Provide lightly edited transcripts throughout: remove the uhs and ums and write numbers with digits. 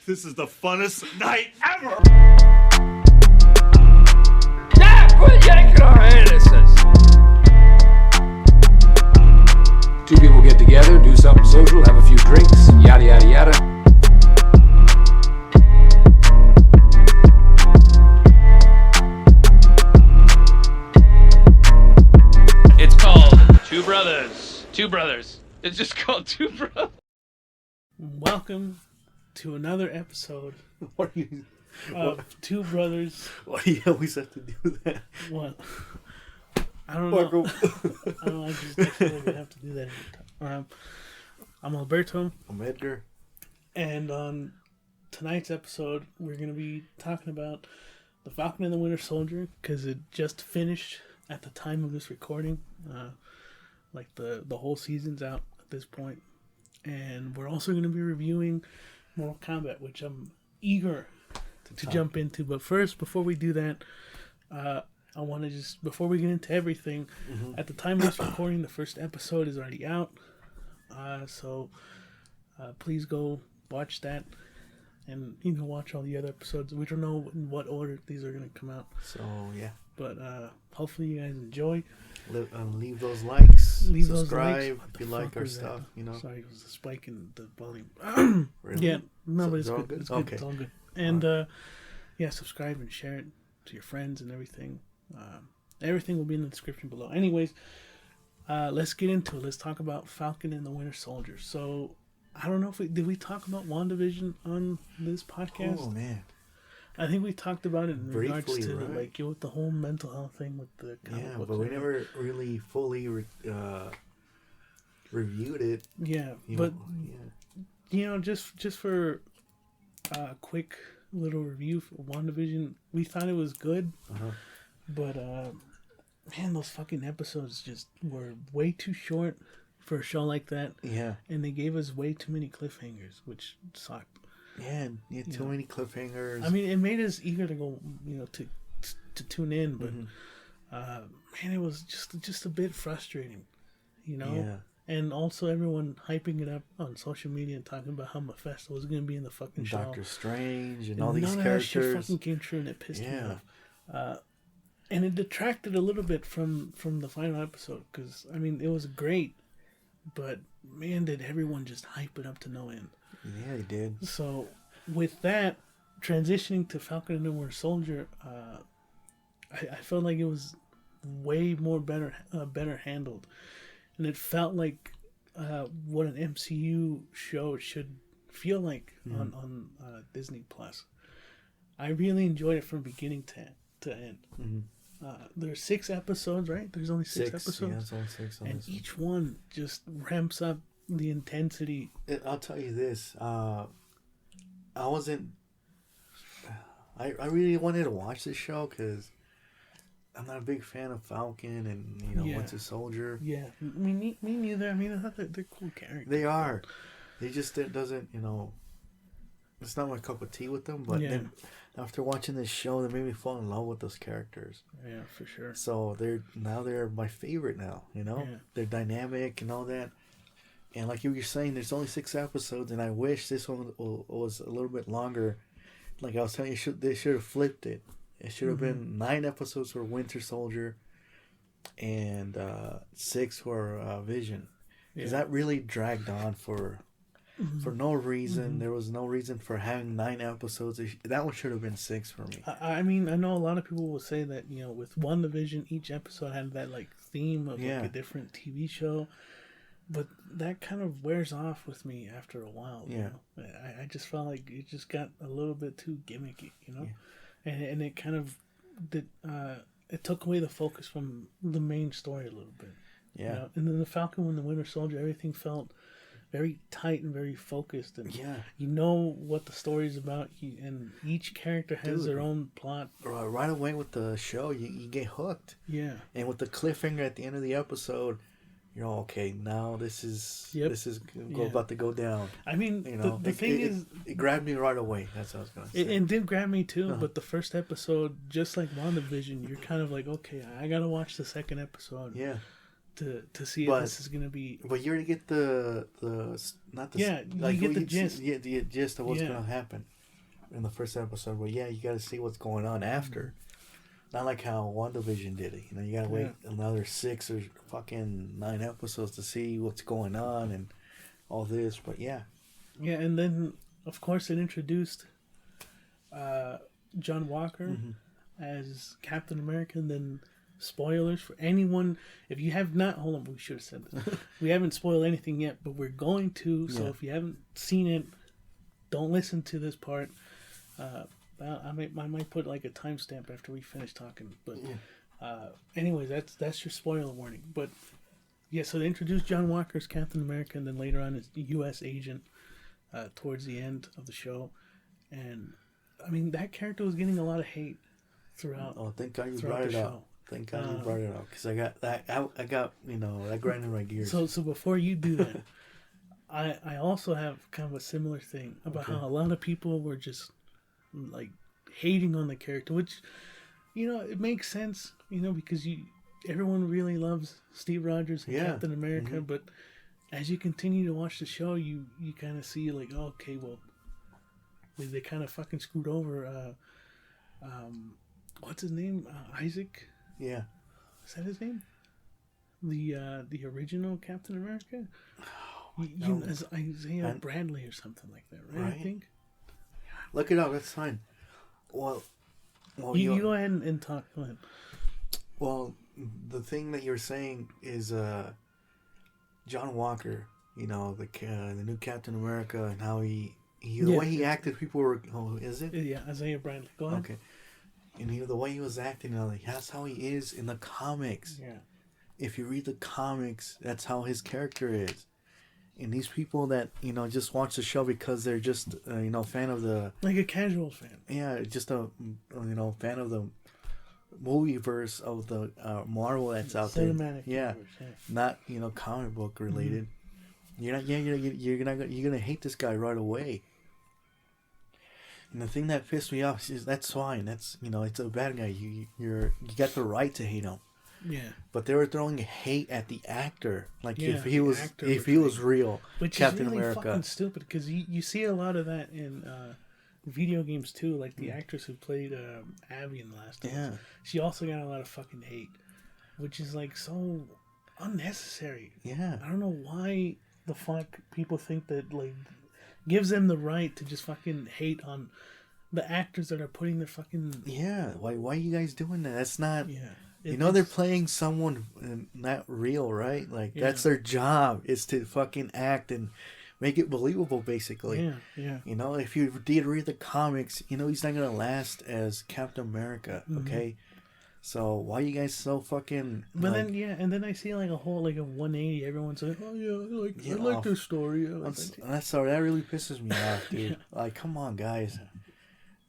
This is the funnest night ever! Yeah, quit yanking our anuses! Two people get together, do something social, have a few drinks, yada yada yada. It's called Two Brothers. Two Brothers. It's just called Two Brothers. Welcome to another episode What are you... of Two Brothers. Why do you always have to do that? What? I don't know. I just feel like I have to do that every time. I'm Alberto, I'm Edgar. and on tonight's episode, we're going to be talking about the Falcon and the Winter Soldier, because it just finished at the time of this recording. Like the whole season's out at this point. And we're also going to be reviewing Mortal Kombat, which I'm eager to jump into. But first, before we do that, I want to just, before we get into everything, at the time of this recording, the first episode is already out. So please go watch that. And you can watch all the other episodes. We don't know in what order these are going to come out. So, yeah. But hopefully you guys enjoy. Leave those likes. Leave subscribe those likes. if you like our stuff, you know. Sorry, it was a spike in the volume. Really? Yeah, no, So but it's it's all good. good? It's good. Okay. It's all good. And yeah, subscribe and share it to your friends and everything. Everything will be in the description below. Anyways, let's get into it. Let's talk about Falcon and the Winter Soldier. So, I don't know if did we talk about WandaVision on this podcast? Oh, man. I think we talked about it in regards Briefly, to right? like with the whole mental health thing with the comic Yeah, books but we and never really fully reviewed it. yeah, You but know, just for a quick little review for WandaVision, we thought it was good, but man, those fucking episodes just were way too short for a show like that. Yeah. And they gave us way too many cliffhangers, which sucked. Yeah, too many cliffhangers. I mean, it made us eager to go, to tune in, but man, it was just a bit frustrating, Yeah. And also everyone hyping it up on social media and talking about how Mephisto was going to be in the fucking show. Doctor Strange and all None these of characters. that shit fucking came true, and it pissed me off. And it detracted a little bit from the final episode, because, I mean, it was great, but man, did everyone just hype it up to no end. Yeah, he did. So, with that, transitioning to Falcon and the Winter Soldier, I felt like it was way more better handled, and it felt like what an MCU show should feel like on Disney Plus. I really enjoyed it from beginning to end. There's 6 episodes, right? There's only 6 episodes, Yeah, it's only 6 on and this one. each one just ramps up the intensity. I'll tell you this. I really wanted to watch this show because I'm not a big fan of Falcon and Winter Soldier. Yeah, me neither. I mean, I thought they're cool characters. They are. They just it doesn't it's not my cup of tea with them. But then after watching this show, they made me fall in love with those characters. Yeah, for sure. So they're my favorite now. They're dynamic and all that. And like you were saying, there's only 6 episodes, and I wish this one was a little bit longer. Like I was telling you, they should have flipped it. It should have been 9 episodes for Winter Soldier and 6 for Vision. Because that really dragged on for no reason. There was no reason for having 9 episodes. That one should have been 6 for me. I mean, I know a lot of people will say that, with WandaVision, each episode had that like theme of like a different TV show. But that kind of wears off with me after a while. I just felt like it just got a little bit too gimmicky, and it kind of did. It took away the focus from the main story a little bit. And then the Falcon and the Winter Soldier, everything felt very tight and very focused, and you know what the story's about, and each character has their own plot. Right away with the show, you get hooked. And with the cliffhanger at the end of the episode, okay, now this is about to go down. I mean, the thing is, it grabbed me right away. That's what I was gonna say. It did grab me too, but the first episode, just like WandaVision, you're kind of like, okay, I gotta watch the second episode. To see if this is gonna be. But you already get the you get the gist. The gist of what's gonna happen. in the first episode. But yeah, you got to see what's going on after. Not like how WandaVision did it. You know, you got to wait another 6 or fucking 9 episodes to see what's going on and all this. But yeah. Yeah, and then, of course, it introduced John Walker as Captain America. And then, spoilers for anyone. If you have not... Hold on, we should have said this. We haven't spoiled anything yet, but we're going to. So if you haven't seen it, don't listen to this part. I might put like a timestamp after we finish talking. But anyways, that's your spoiler warning. But yeah, so they introduced John Walker as Captain America, and then later on as the U.S. agent towards the end of the show. And I mean, that character was getting a lot of hate throughout. Oh, thank God you brought it up. Thank God you brought it up, because I got that. I got that grinding my gears. So before you do that, I also have kind of a similar thing about how a lot of people were just like hating on the character, which, you know, it makes sense, you know, because everyone really loves Steve Rogers and Captain America, but as you continue to watch the show, you kind of see like, oh, okay, well, they kind of fucking screwed over what's his name, Isaac? Yeah, is that his name? The original Captain America. As Isaiah Bradley or something like that, right? I think. Look it up. That's fine. Well, you go ahead and talk. Go ahead. Well, the thing that you're saying is John Walker. You know, the new Captain America, and how the way he acted, people were. Oh, is it? Yeah, Isaiah Bradley. Go ahead. Okay. And the way he was acting, like, that's how he is in the comics. Yeah. If you read the comics, that's how his character is. And these people that, you know, just watch the show because they're just, fan of the... Like a casual fan. Yeah, just a, fan of the movie verse of the Marvel that's out there. Cinematic. Yeah. Not, comic book related. You're gonna hate this guy right away. And the thing that pissed me off is that's fine. That's, it's a bad guy. You got the right to hate him. Yeah, but they were throwing hate at the actor, like if he was real, which Captain is really America. Fucking stupid, because you see a lot of that in video games too. Like the actress who played Abby in The Last of Us, she also got a lot of fucking hate, which is like so unnecessary. Yeah, I don't know why the fuck people think that like gives them the right to just fucking hate on the actors that are putting their fucking Why are you guys doing that? That's not they're playing someone not real, right? Like, that's their job, is to fucking act and make it believable, basically. Yeah. If you did read the comics, he's not going to last as Captain America, okay? So, why are you guys so fucking... But then, and then I see like a whole, like a 180, everyone's like, oh yeah, I like this story. That's sorry, that really pisses me off, dude. Like, come on, guys.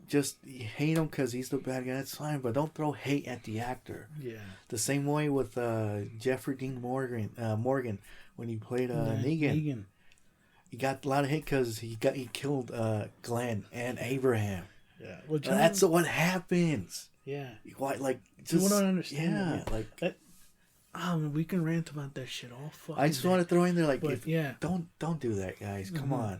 Just hate him because he's the bad guy. That's fine, but don't throw hate at the actor. Yeah. The same way with Jeffrey Dean Morgan when he played Negan. He got a lot of hate because he killed Glenn and Abraham. Yeah. Well, that's what happens. Yeah. Why, like, just people don't understand. Yeah, like that. We can rant about that shit all fucking. I just want to throw in there, like, but, don't do that, guys. Come on.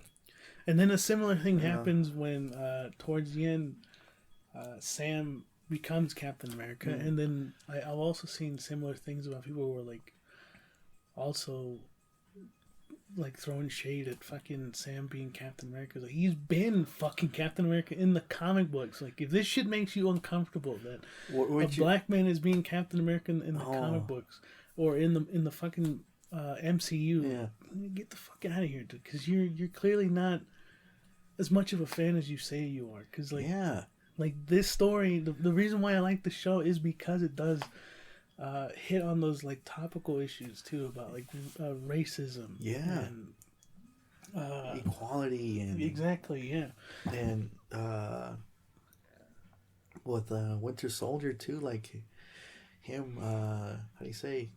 And then a similar thing happens when, towards the end, Sam becomes Captain America. And then I've also seen similar things about people who were, like, also, like, throwing shade at fucking Sam being Captain America. Like, he's been fucking Captain America in the comic books. Like, if this shit makes you uncomfortable that black man is being Captain America in the comic books or in the fucking MCU, get the fuck out of here, dude. Because you're clearly not as much of a fan as you say you are, because like this story, the reason why I like the show is because it does hit on those like topical issues too, about like racism, and equality, and exactly, and with Winter Soldier too, like him, how do you say,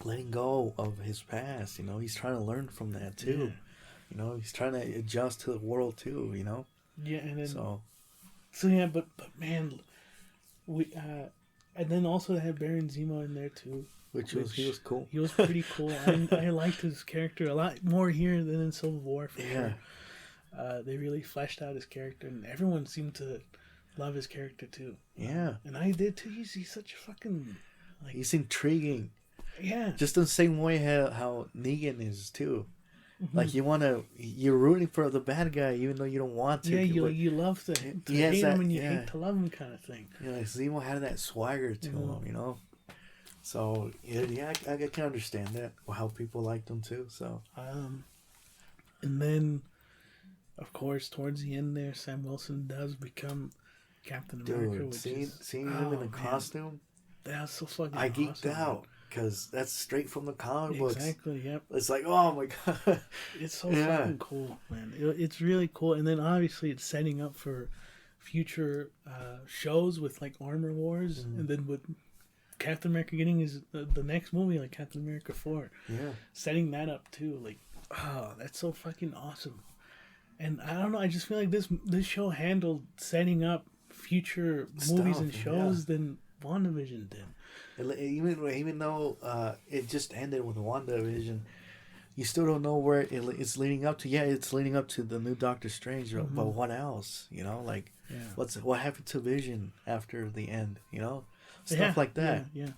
letting go of his past. He's trying to learn from that too. He's trying to adjust to the world too, Yeah, and then... So yeah, but man, we... and then also they had Baron Zemo in there too. He was cool. He was pretty cool. I liked his character a lot more here than in Civil War, for sure. They really fleshed out his character, and everyone seemed to love his character too. Yeah, and I did too. He's such a fucking like. he's intriguing. Yeah, just the same way how Negan is too. Like you're rooting for the bad guy even though you don't want to. Yeah, you love to hate him and you hate to love him, kind of thing. Yeah, like Zemo had that swagger to him, you know. So yeah, I can understand that how people liked him too. So and then of course towards the end there, Sam Wilson does become Captain America. Dude, seeing him in the costume, that's so fucking. I geeked awesome, out. Because that's straight from the comic books. Exactly, yep. It's like, oh my god. It's so fucking cool, man. It's really cool. And then obviously it's setting up for future shows with like Armor Wars. And then with Captain America getting the next movie, like Captain America 4. Yeah. Setting that up too. Like, oh, that's so fucking awesome. And I don't know, I just feel like this show handled setting up future movies and shows than WandaVision did. Even though it just ended with WandaVision, you still don't know where it's leading up to. Yeah, it's leading up to the new Doctor Strange, but what else? You know, like what happened to Vision after the end? You know, stuff like that. Yeah.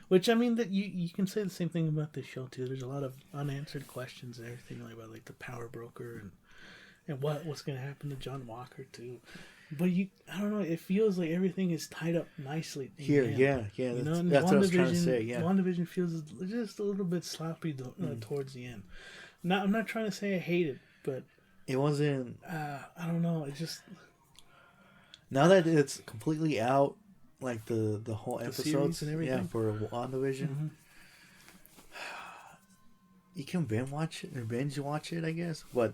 Which I mean that you can say the same thing about this show too. There's a lot of unanswered questions and everything like about like the power broker and what's going to happen to John Walker too. But I don't know. It feels like everything is tied up nicely. Here, yeah. You know, that's what I was trying to say. Yeah, WandaVision feels just a little bit sloppy towards the end. I'm not trying to say I hate it, but it wasn't. I don't know. It just now that it's completely out, like the whole episodes and everything. Yeah, for WandaVision. You can binge watch it, I guess, but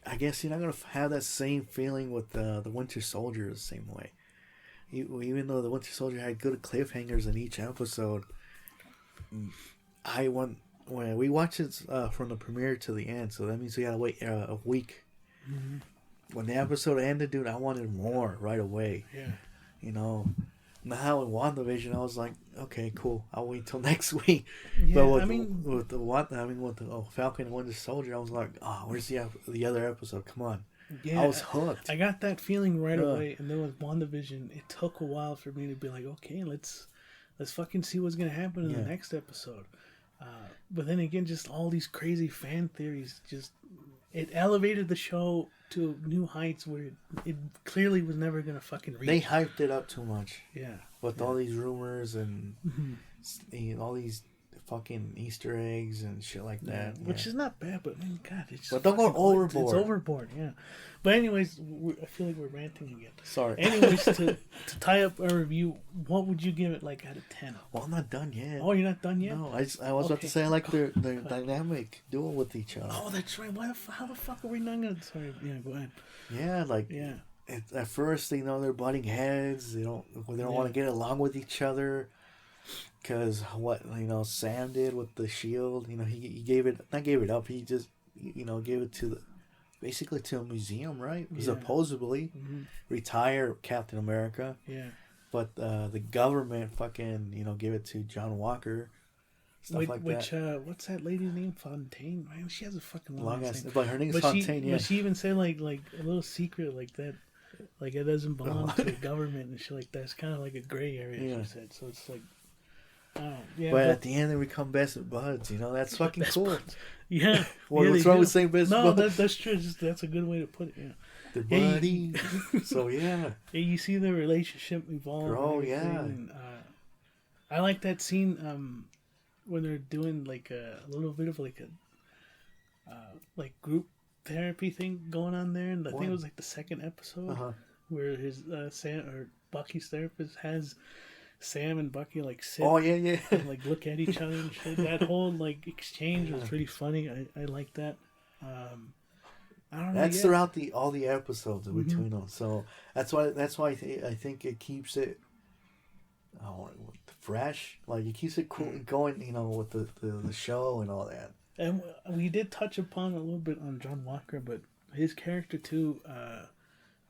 I guess you're not gonna have that same feeling with the Winter Soldier the same way. Even though the Winter Soldier had good cliffhangers in each episode, when we watched it from the premiere to the end, so that means we gotta wait a week. When the episode ended, dude, I wanted more right away. Yeah, you know. Now in WandaVision, I was like, okay, cool. I'll wait till next week. Yeah, but with the Falcon and Winter Soldier, I was like, oh, where's the other episode? Come on. Yeah, I was hooked. I got that feeling right away. And then with WandaVision, it took a while for me to be like, okay, let's fucking see what's gonna happen in the next episode. But then again, just all these crazy fan theories, it elevated the show to new heights where it clearly was never gonna fucking reach. They hyped it up too much. Yeah. With all these rumors and all these fucking Easter eggs and shit like that. Which is not bad, but I mean, God, it's just. But don't go overboard. It's overboard, yeah. But anyways, I feel like we're ranting again. Sorry. Anyways, to tie up our review, what would you give it like out of 10? Well, I'm not done yet. Oh, you're not done yet? No, I was about to say I like their dynamic duel with each other. Oh, that's right. How the fuck are we not gonna? Sorry, yeah, go ahead. Yeah, At first, they're butting heads. They don't want to get along with each other. Because Sam did with the shield, he gave it up. He just gave it basically to a museum, right? Supposedly retire Captain America. Yeah. But the government fucking gave it to John Walker. Which what's that lady's name? Fontaine. Man, she has a fucking long ass name. But her name is Fontaine. But she even said like a little secret like that. Like it doesn't belong to the government and shit like that. It's kind of like a gray area. She said. So it's like. But at the end, they become best buds. That's fucking cool. Buds. Yeah. What's wrong with saying best buds? No, that's true. That's a good way to put it. Yeah. They're buddies. So yeah. You see the relationship evolve. Oh yeah. And, I like that scene when they're doing like a little bit of like a group therapy thing going on there, and I think it was like the second episode where his Sam or Bucky's therapist has Sam and Bucky like sit and like look at each other and shit. That whole like exchange was pretty funny. I like that. I don't know. That's throughout all the episodes in between them. So that's why I think it keeps it fresh. Like it keeps it cool going. With the show and all that. And we did touch upon a little bit on John Walker, but his character too.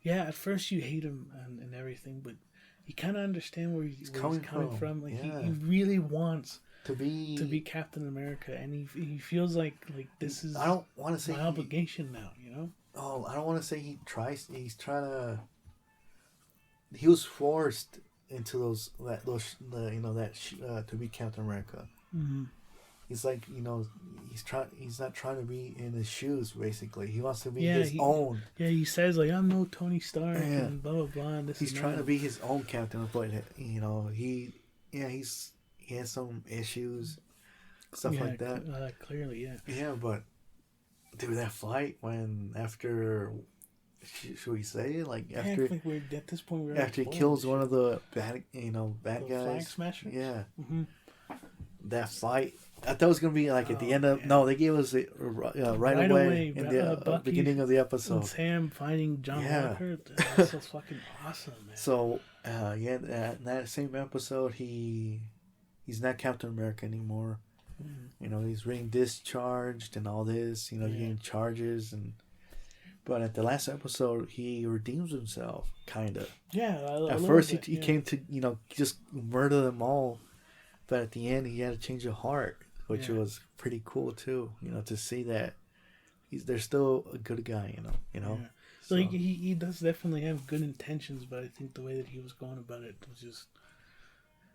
At first you hate him and everything, but you kind of understand where he's coming from. Like he really wants to be Captain America, and he feels like this is. I don't want to say my obligation now. I don't want to say he's trying to. He was forced into to be Captain America. Mm-hmm. He's like, he's not trying to be in his shoes, basically. He wants to be his own. Yeah, he says, like, I'm no Tony Stark and blah, blah, blah. And he's trying to be his own captain, but, he has some issues, stuff like that. Clearly, yeah. Yeah, but, dude, that fight after, should we say it? Like, after, I think we're, at this point, we're after he kills one of the bad guys. Flag smashers? Yeah. Mm-hmm. That fight, I thought it was going to be like at the end of... Yeah. No, they gave us it right away in the beginning of the episode. And Sam fighting John Walker. That's so fucking awesome, man. So, in that same episode, he's not Captain America anymore. Mm-hmm. He's being discharged and all this. Getting charges. But at the last episode, he redeems himself, kind of. Yeah. At first, he came to, just murder them all. But at the end, he had a change of heart, which was pretty cool too. To see that they're still a good guy. Yeah. So he does definitely have good intentions, but I think the way that he was going about it was just,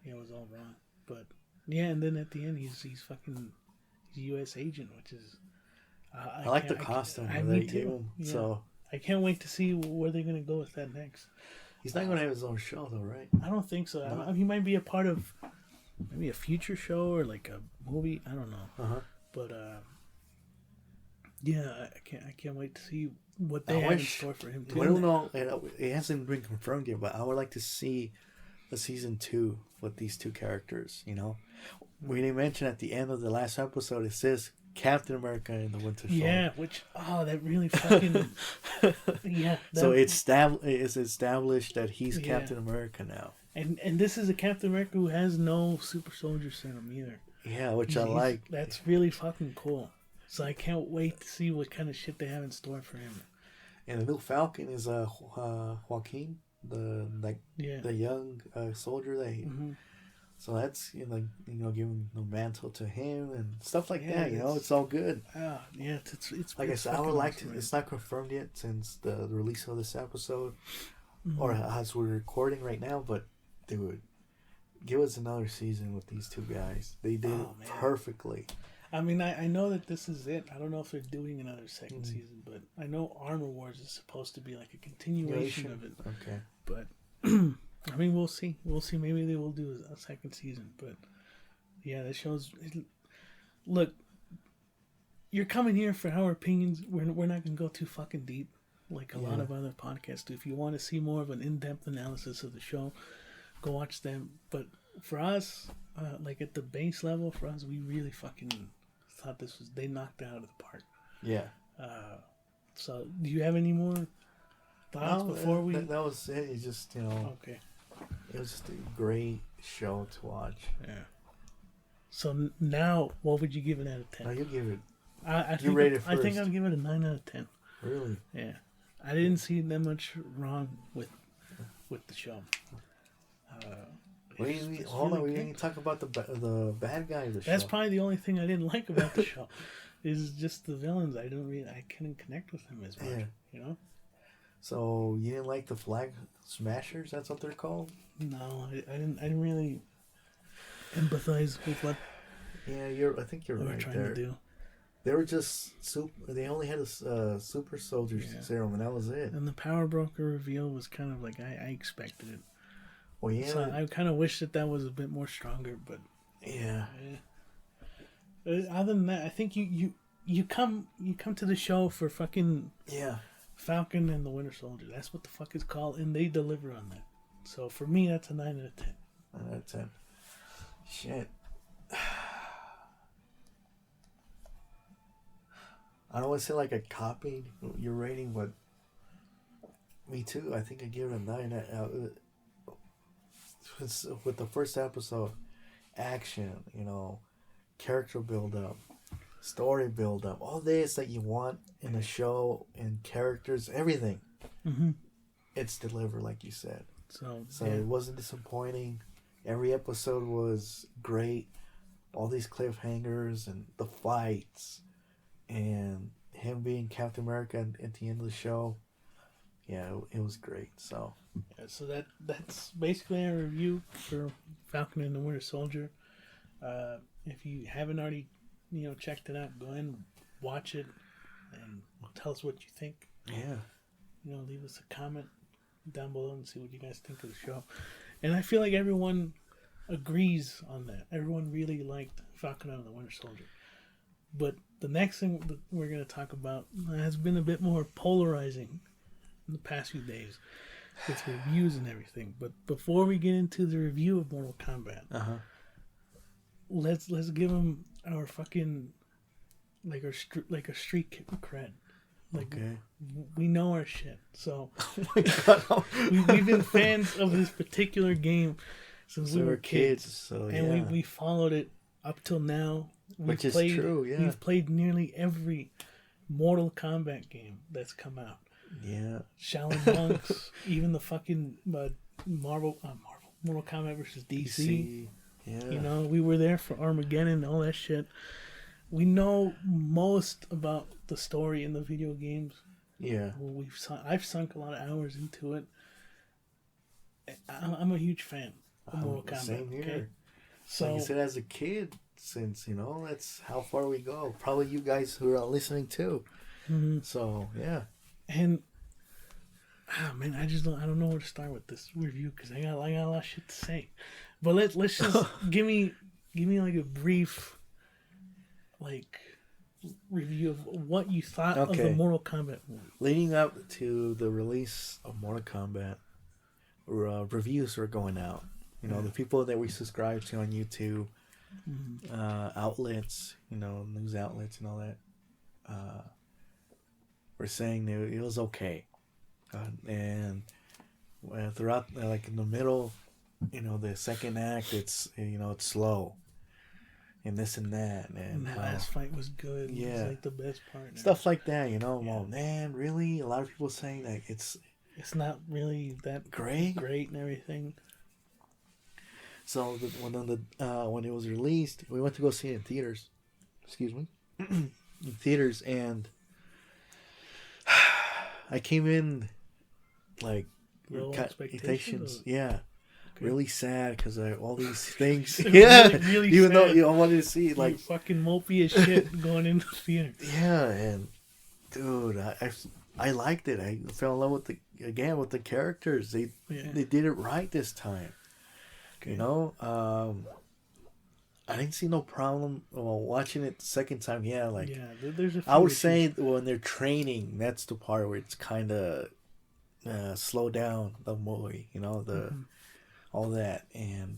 it was all wrong. But yeah, and then at the end, he's a U.S. agent, which is. I like the costume that they gave him. Yeah. So I can't wait to see where they're gonna go with that next. He's not gonna have his own show, though, right? I don't think so. No. He might be a part of. Maybe a future show or like a movie. I don't know. Uh-huh. But I can't wait to see what they have in store for him too. I don't know. It hasn't been confirmed yet, but I would like to see a season 2 with these two characters. We didn't mention at the end of the last episode. It says Captain America in the Winter Soldier. Yeah, that really fucking So it's established that he's Captain America now. And this is a Captain America who has no super soldier serum either. Yeah, which I like. That's really fucking cool. So I can't wait to see what kind of shit they have in store for him. And the new Falcon is Joaquin, the young soldier that he. Mm-hmm. So that's giving the mantle to him and stuff like that. It's all good. It's like I said, I would like to. It's not confirmed yet since the release of this episode, or as we're recording right now. But dude, give us another season with these two guys. They did it perfectly. I mean, I know that this is it. I don't know if they're doing another second season, but I know Armor Wars is supposed to be like a continuation of it. Okay. But I mean, we'll see. We'll see. Maybe they will do a second season. But yeah, that shows. Look, you're coming here for our opinions. We're not gonna go too fucking deep like a lot of other podcasts do. If you want to see more of an in-depth analysis of the show, go watch them. But for us, like at the base level, for us, we really fucking thought they knocked it out of the park. Yeah. So, do you have any more thoughts before we? That was it. It's just Okay. It was just a great show to watch. Yeah. So now, what would you give it out of 10? No, you give it. I think I'll give it a 9 out of 10. Really? Yeah. I didn't see that much wrong with the show. Hold on, we didn't talk about the bad guy of the show. That's probably the only thing I didn't like about the show. Is just the villains. I couldn't connect with them as much. Yeah. So you didn't like the Flag Smashers? That's what they're called. No, I didn't really empathize with what. Yeah, I think you're right trying to do. They were just they only had a super soldier serum, and that was it. And the Power Broker reveal was kind of like I expected it. Well, yeah. So I kind of wish that was a bit more stronger, but yeah. Other than that, I think you come to the show for fucking Falcon and the Winter Soldier. That's what the fuck it's called, and they deliver on that. So for me, that's a 9 out of 10. 9 out of 10. Shit. I don't want to say like I copied your rating, but me too. I think I give it a 9. With the first episode, action, character build up, story build up, all this that you want in a show, and characters, everything. Mm-hmm. It's delivered, like you said. So it wasn't disappointing. Every episode was great. All these cliffhangers and the fights and him being Captain America at the end of the show, yeah, it was great. So, yeah, so that's basically our review for Falcon and the Winter Soldier. If you haven't already, checked it out, go ahead and watch it and tell us what you think. Yeah. Leave us a comment down below and see what you guys think of the show. And I feel like everyone agrees on that. Everyone really liked Falcon and the Winter Soldier. But the next thing that we're going to talk about has been a bit more polarizing in the past few days with reviews and everything. But before we get into the review of Mortal Kombat, let's give them our fucking like a street cred. Like, okay. We know our shit. So Oh my God. we've been fans of this particular game since we were kids. So, and we followed it up till now. Which is true, yeah. We've played nearly every Mortal Kombat game that's come out. Yeah. Shaolin Monks, even the fucking Mortal Kombat versus DC. Yeah. We were there for Armageddon and all that shit. We know most about the story in the video games. Yeah. I've sunk a lot of hours into it. I'm a huge fan of Mortal Kombat. Same here. Okay? So, like I said, as a kid, since, that's how far we go. Probably you guys who are listening too. Mm-hmm. So, yeah. And, man, I don't know where to start with this review because I got a lot of shit to say. But let's just give me like a brief review of what you thought of the Mortal Kombat movie. Leading up to the release of Mortal Kombat, reviews were going out. The people that we subscribe to on YouTube, outlets, news outlets and all that, were saying that it was okay. And throughout, like in the middle, the second act, it's slow. And this and that. And the last fight was good. Yeah. It was like the best part. Stuff like that, Well, man, really? A lot of people saying that it's not really that great and everything. So when it was released, we went to go see it in theaters. Excuse me. In theaters, and I came in like low expectations. Yeah. Okay. Really sad because all these things. really even sad. though I wanted to see it, like you fucking mopey as shit going into the theater. Yeah, and dude, I liked it. I fell in love with the characters. They did it right this time. Okay. I didn't see no problem watching it the second time. Yeah, there's a few I would say when they're training, that's the part where it's kind of slow down the movie. All that,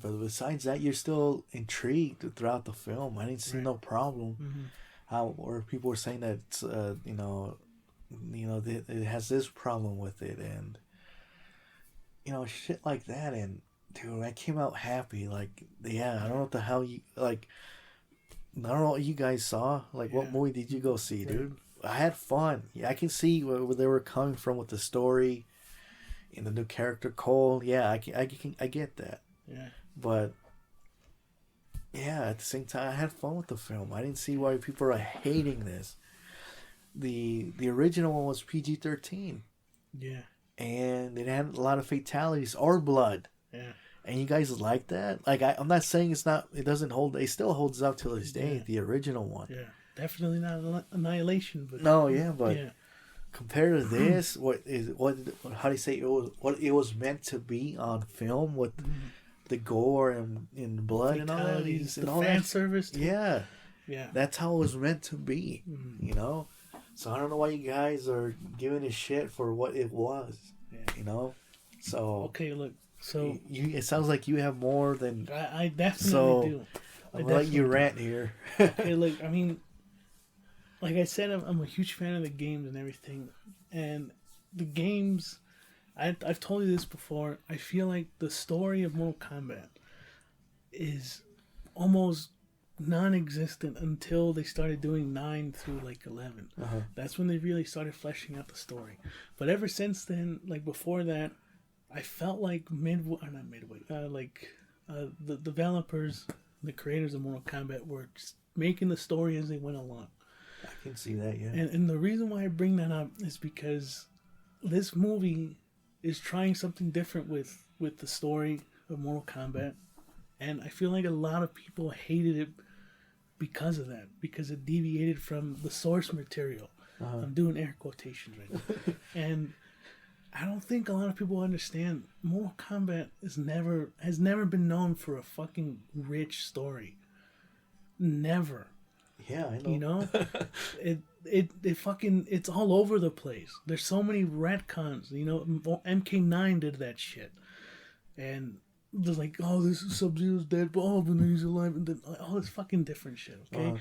but besides that, you're still intrigued throughout the film. I didn't see no problem. Or people were saying that it's, it has this problem with it, and shit like that. And dude, I came out happy. Like, yeah, I don't know what the hell you like. I don't know what you guys saw. Like, what movie did you go see, dude? I had fun. Yeah, I can see where they were coming from with the story. And the new character Cole, yeah, I get that. Yeah. But yeah, at the same time, I had fun with the film. I didn't see why people are hating this. The original one was PG-13. Yeah. And it had a lot of fatalities or blood. Yeah. And you guys like that? Like, I'm not saying it doesn't hold. It still holds up to this day. The original one. Yeah. Definitely not Annihilation, but no, yeah, but. Yeah. Compared to this, how do you say it was, what it was meant to be on film with the gore and blood and all that, and all fan service. Yeah, that's how it was meant to be. So I don't know why you guys are giving it shit for what it was. So okay, look. So it sounds like you have more than I definitely do. I'm gonna let you rant here. Okay, look. I mean. Like I said, I'm a huge fan of the games and everything. And the games, I've told you this before, I feel like the story of Mortal Kombat is almost non-existent until they started doing 9 through 11. That's when they really started fleshing out the story. But ever since then, before that, I felt like the developers, the creators of Mortal Kombat were just making the story as they went along. I can see that, yeah. And the reason why I bring that up is because this movie is trying something different with the story of Mortal Kombat. And I feel like a lot of people hated it because of that. Because it deviated from the source material. I'm doing air quotations right now. And I don't think a lot of people understand Mortal Kombat has never been known for a fucking rich story. Never. Yeah, I know. You know? it fucking, it's all over the place. There's so many retcons. You know, MK9 did that shit. And there's like, oh, this is Sub-Zero's dead, but oh, but he's alive, and then all this fucking different shit, okay?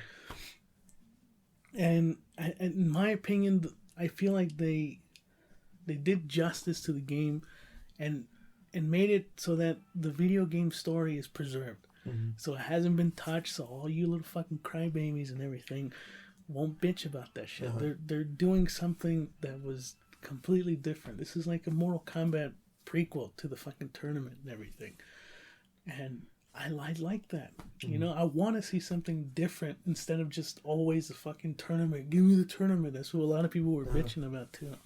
And in my opinion, I feel like they did justice to the game and made it so that the video game story is preserved. So it hasn't been touched, so all you little fucking crybabies and everything won't bitch about that shit. They're doing something that was completely different. This is like a Mortal Kombat prequel to the fucking tournament and everything. And I like that. You know, I want to see something different instead of just always the fucking tournament. Give me the tournament. That's what a lot of people were bitching about too.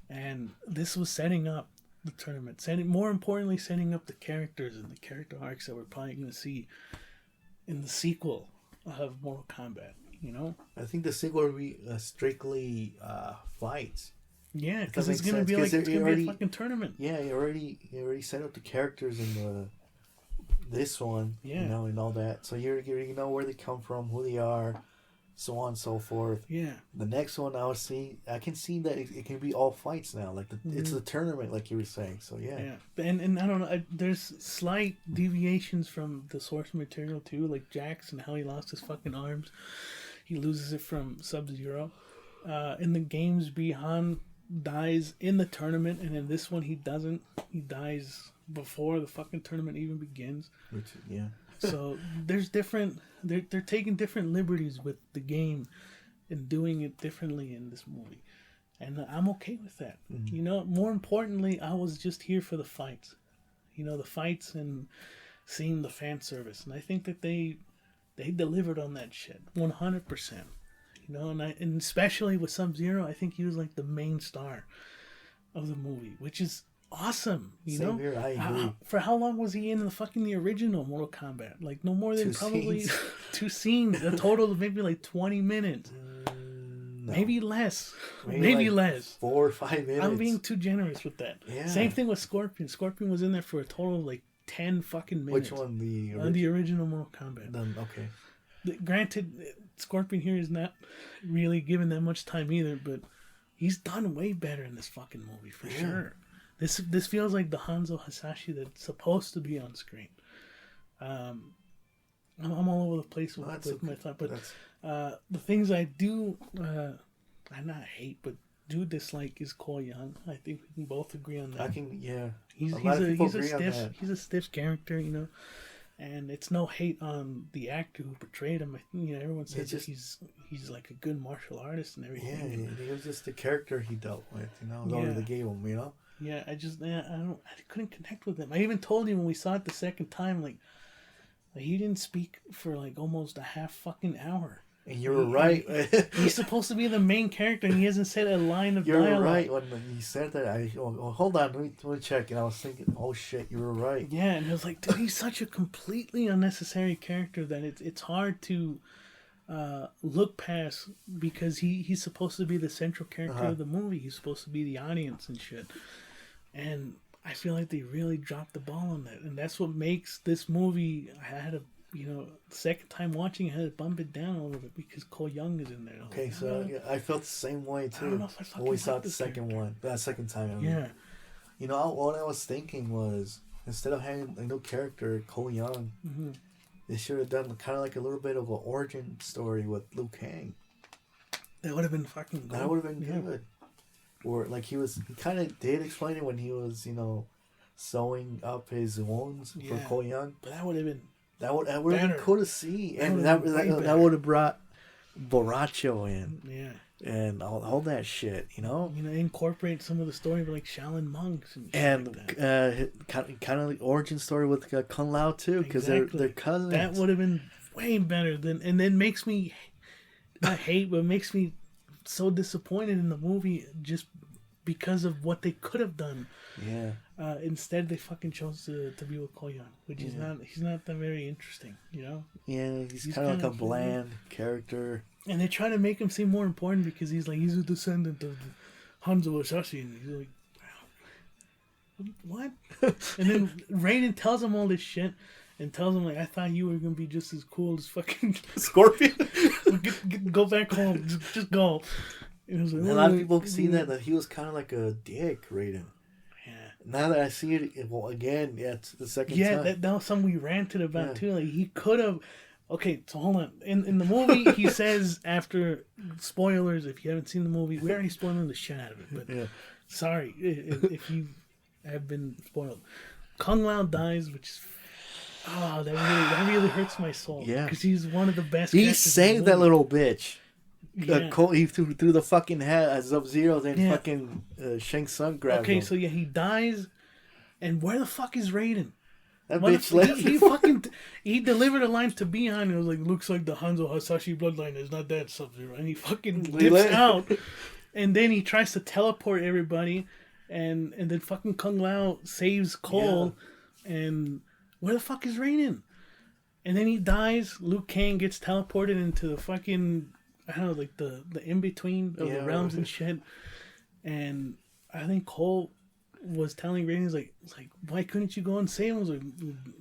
And this was setting up the tournament. More importantly, setting up the characters and the character arcs that we're probably going to see in the sequel of Mortal Kombat. You know? I think the sequel will be strictly fights. Yeah, because it's going to be like it's going to be a fucking tournament. Yeah, you already set up the characters in this one, you know, and all that. So you know where they come from, who they are, so on and so forth. Yeah. The next one I can see that it can be all fights now. Like it's a tournament, like you were saying. So yeah. Yeah, and I don't know. There's slight deviations from the source material too, like Jax and how he lost his fucking arms. He loses it from Sub-Zero. In the games, Bihan dies in the tournament, and in this one he doesn't. He dies before the fucking tournament even begins. So there's different. They're taking different liberties with the game and doing it differently in this movie, and I'm okay with that. You know, more importantly, I was just here for the fights. You know, the fights and seeing the fan service, and I think that they delivered on that shit 100%. You know, and especially with Sub-Zero, I think he was like the main star of the movie, which is awesome. You know, here, I agree. For how long was he in the original Mortal Kombat? Like no more than probably 2 scenes. A total of maybe like 20 minutes. No. Maybe less. Maybe like less. 4 or 5 minutes. I'm being too generous with that. Yeah. Same thing with Scorpion. Scorpion was in there for a total of like 10 fucking minutes. Which one? The original Mortal Kombat. Okay. Granted, Scorpion here is not really given that much time either, but he's done way better in this fucking movie for sure. This feels like the Hanzo Hasashi that's supposed to be on screen. I'm all over the place with my thought, but the things I do, I not hate, but do dislike is Ko Young. I think we can both agree on that. He's a stiff character, you know. And it's no hate on the actor who portrayed him. You know, everyone says that he's like a good martial artist and everything. Yeah, he was just the character he dealt with. You know, they gave him. You know. Yeah, I couldn't connect with him. I even told you when we saw it the second time, like he didn't speak for like almost a half fucking hour. And you were right. He's supposed to be the main character, and he hasn't said a line of dialogue. You were right when he said that. Hold on, let me check. And I was thinking, oh shit, you were right. Yeah, and I was like, dude, he's such a completely unnecessary character that it's hard to look past because he's supposed to be the central character of the movie. He's supposed to be the audience and shit. And I feel like they really dropped the ball on that, and that's what makes this movie. I had a second time watching, I had to bump it down a little bit because Ko Young is in there. Okay, so I felt the same way too. I don't know if I fucking always saw the second one, that second time. I mean. Yeah. You know, what I was thinking was instead of having a new character, Ko Young, they should have done kind of like a little bit of an origin story with Liu Kang. That would have been fucking good. That would have been good. Or like he kind of did explain it when he was, you know, sewing up his wounds for Ko Young. But that would have been. That would have been cool to see, and that would have brought Borracho in, and all that shit, you know. You know, incorporate some of the story of like Shaolin monks and kind of the origin story with Kung Lao too, because they're cousins. That would have been way better than, and then makes me not hate, but makes me so disappointed in the movie just because of what they could have done. Yeah. Instead, they fucking chose to be with Ko Young, which is not. He's not that very interesting, you know. Yeah, he's kind of like a bland character. And they try to make him seem more important because he's a descendant of Hanzo Hasashi, and he's like, what? And then Raiden tells him all this shit and tells him, like, I thought you were gonna be just as cool as fucking Scorpion. Go back home, just go. Like, a lot of people see that he was kind of like a dick, Raiden. Yeah. Now that I see it, well, again, it's the second time. Yeah, that was something we ranted about too. Like, he could have. Okay, so hold on. In the movie, he says, after spoilers, if you haven't seen the movie, we're already spoiling the shit out of it. But sorry if you have been spoiled. Kung Lao dies, which is that really hurts my soul. Yeah, because he's one of the best. He saved that little bitch. Yeah. He threw the fucking head at Sub-Zero, then fucking Shang Tsung grabbed him. Okay, so he dies, and where the fuck is Raiden? That bitch left. He delivered a line to Bihan, and it was like, looks like the Hanzo Hasashi bloodline is not that Sub-Zero, and he fucking dips out, and then he tries to teleport everybody, and then fucking Kung Lao saves Cole, and where the fuck is Raiden? And then he dies. Liu Kang gets teleported into the fucking, I don't know, like the in-between of the realms and shit. And I think Cole was telling Raiden, he's like, why couldn't you go and save him? He was like,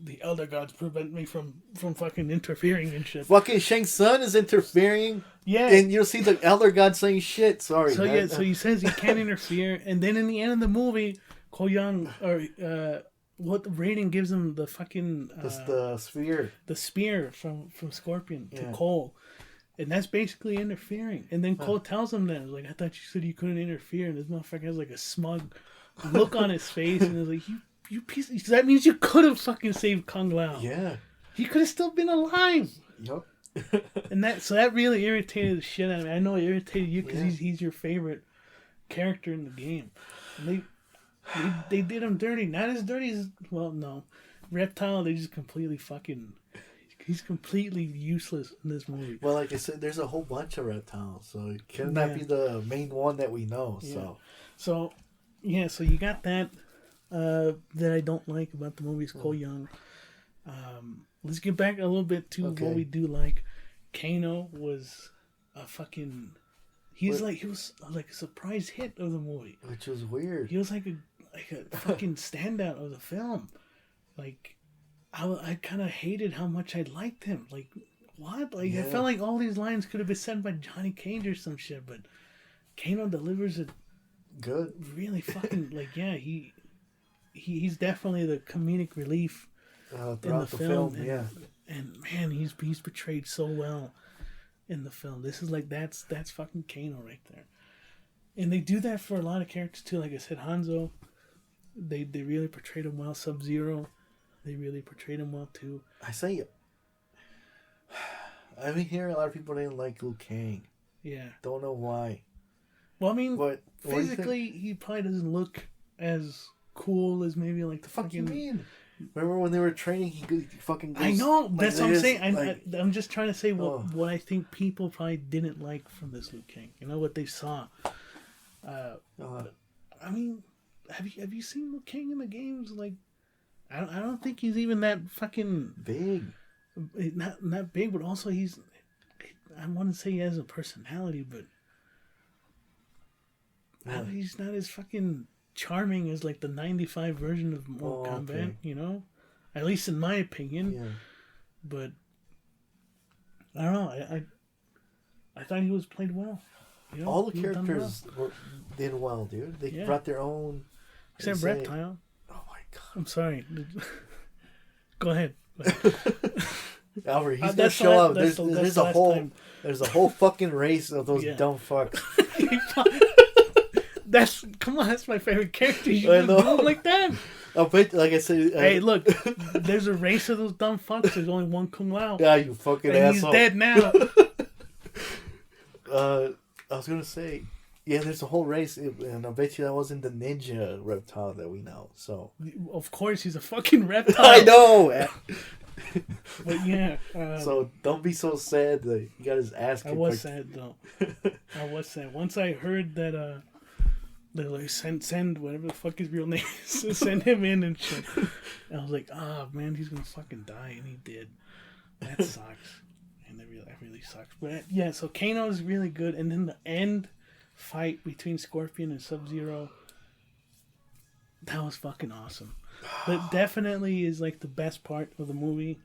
the Elder Gods prevent me from fucking interfering and shit. Fucking Shang Tsung is interfering. Yeah. And you'll see the Elder God saying shit. Sorry. So so he says he can't interfere. And then in the end of the movie, Ko Young, what Raiden gives him the fucking... the spear. The spear from Scorpion to Cole. And that's basically interfering. And then Cole tells him that. Like, I thought you said you couldn't interfere. And this motherfucker has like a smug look on his face. And it's like, you piece of... That means you could have fucking saved Kung Lao. Yeah. He could have still been alive. Yep. And that really irritated the shit out of me. I know it irritated you because he's your favorite character in the game. And they did him dirty. Not as dirty as... Well, no. Reptile, they just completely fucking... He's completely useless in this movie. Well, like I said, there's a whole bunch of reptiles, so it cannot be the main one that we know. So you got that that I don't like about the movie is Ko Young. Let's get back a little bit to what we do like. Kano was a fucking... He was like a surprise hit of the movie, which was weird. He was like a fucking standout of the film. Like, I kind of hated how much I liked him. Like, what? Like, I felt like all these lines could have been said by Johnny Cage or some shit, but Kano delivers it good. Really fucking, like, he's definitely the comedic relief in the film. And man, he's portrayed so well in the film. This is like, that's fucking Kano right there. And they do that for a lot of characters too. Like I said, Hanzo, they really portrayed him well. Sub-Zero, they really portrayed him well too. I've been hearing a lot of people didn't like Liu Kang. Yeah. Don't know why. Well, I mean, physically, he probably doesn't look as cool as maybe like the fuck you mean? Remember when they were training, he fucking goes, I know, that's what I'm saying. I'm just trying to say what I think people probably didn't like from this Liu Kang. You know, what they saw. I mean, have you seen Liu Kang in the games? Like, I don't think he's even that fucking big. Not big, but also he's... I want to say he has a personality, but... he's not as fucking charming as like the 95 version of Mortal Kombat, you know? At least in my opinion. Yeah. But I don't know. I thought he was played well. You know, all the characters did well, dude. They brought their own... Except Reptile. Oh my god. I'm sorry. Go ahead. Albert, he's gonna show up. There's a whole fucking race of those dumb fucks. Come on, that's my favorite character. You should do it like that. Like I said, hey, look, there's a race of those dumb fucks. There's only one Kung Lao. Yeah, you fucking asshole. He's dead now. I was gonna say, there's a whole race, and I bet you that wasn't the ninja reptile that we know. So of course he's a fucking reptile. I know. But yeah. So don't be so sad that he got his ass kicked. I was sad though. I was sad. Once I heard that they like send whatever the fuck his real name is, send him in and shit. And I was like, oh man, he's gonna fucking die, and he did. That sucks. And that really sucks. But yeah, so Kano is really good, and then the end fight between Scorpion and Sub-Zero, that was fucking awesome. That definitely is like the best part of the movie.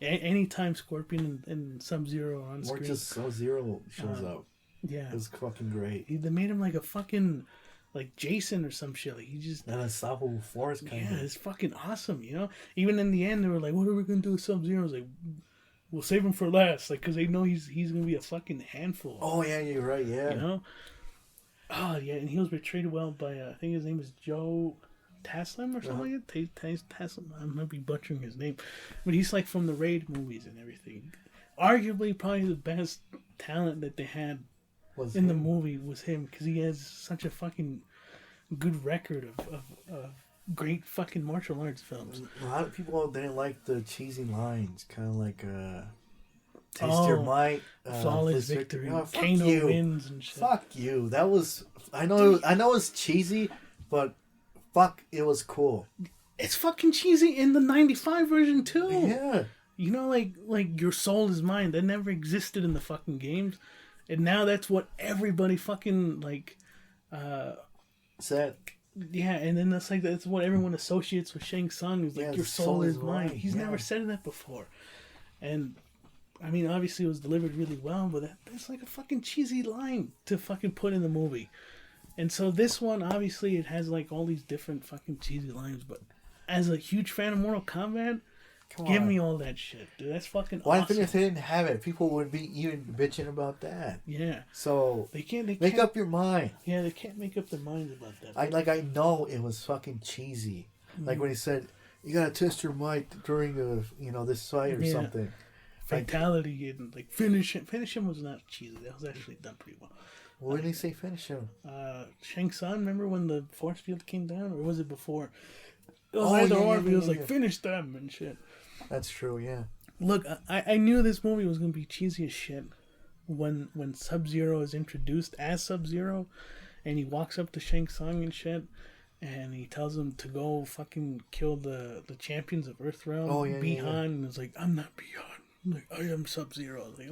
Anytime Scorpion and Sub-Zero are on screen. Or just Sub-Zero shows up. Yeah. It was fucking great. They made him like a fucking, like Jason or some shit. Like he just... An unstoppable force kind of. Yeah, it's fucking awesome, you know? Even in the end, they were like, what are we going to do with Sub-Zero? I was like, we'll save him for last. Like, because they know he's going to be a fucking handful. Oh, yeah, you're right, yeah. You know? Oh, yeah, and he was portrayed well by, I think his name is Joe Taslim or something like that. Taslim. I might be butchering his name. But he's like from the Raid movies and everything. Arguably, probably the best talent that they had in the movie was him, because he has such a fucking good record of great fucking martial arts films. A lot of people didn't like the cheesy lines, kind of like taste your might, flawless victory. Oh, fuck Kano you. wins and shit. Fuck you. That was I know it's cheesy, but fuck, it was cool. It's fucking cheesy in the '95 version too. Yeah. You know, like your soul is mine. That never existed in the fucking games, and now that's what everybody fucking like. Said. Yeah, and then that's what everyone associates with Shang Tsung is like, your soul is mine. He's never said that before, and I mean, obviously it was delivered really well, but that's like a fucking cheesy line to fucking put in the movie. And so this one, obviously, it has like all these different fucking cheesy lines, but as a huge fan of Mortal Kombat, give me all that shit, dude. That's fucking awesome. Well, I think if they didn't have it, people would be even bitching about that. Yeah. So they can't make up your mind. Yeah, they can't make up their minds about that. I know it was fucking cheesy. Like when he said, "You gotta test your might during this fight or something." Fatality and like finish him. Finish him was not cheesy. That was actually done pretty well. When did he say finish him? Shang Tsung, remember when the force field came down, or was it before? It was either or. He was like, finish them and shit. That's true, yeah. Look, I knew this movie was gonna be cheesy as shit when Sub-Zero is introduced as Sub-Zero, and he walks up to Shang Tsung and shit, and he tells him to go fucking kill the champions of Earthrealm, Bihan, and it's like, I'm not Bihan. Like, I am Sub-Zero. I was like,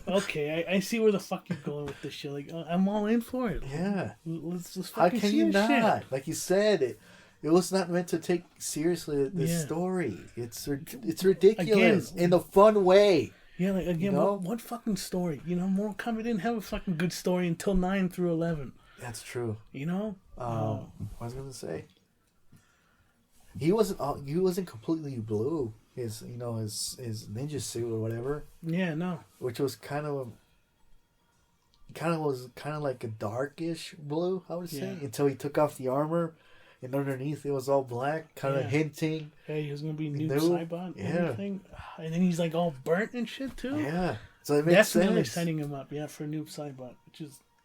okay, I see where the fuck you're going with this shit. Like, I'm all in for it. Yeah. Let's fucking How can see you this not? shit. Like you said, it was not meant to take seriously this story. It's ridiculous in a fun way. Yeah, like again, what fucking story? You know, Mortal Kombat didn't have a fucking good story until 9 through 11. That's true. You know. What was I gonna say? He wasn't completely blue. His ninja suit or whatever. Yeah, no. Which was kind of like a darkish blue, I would say, until he took off the armor, and underneath it was all black, kind of hinting. Hey, he was gonna be Noob Saibot and everything, and then he's like all burnt and shit too. Yeah, so it makes definitely sense. setting him up, for Noob Saibot,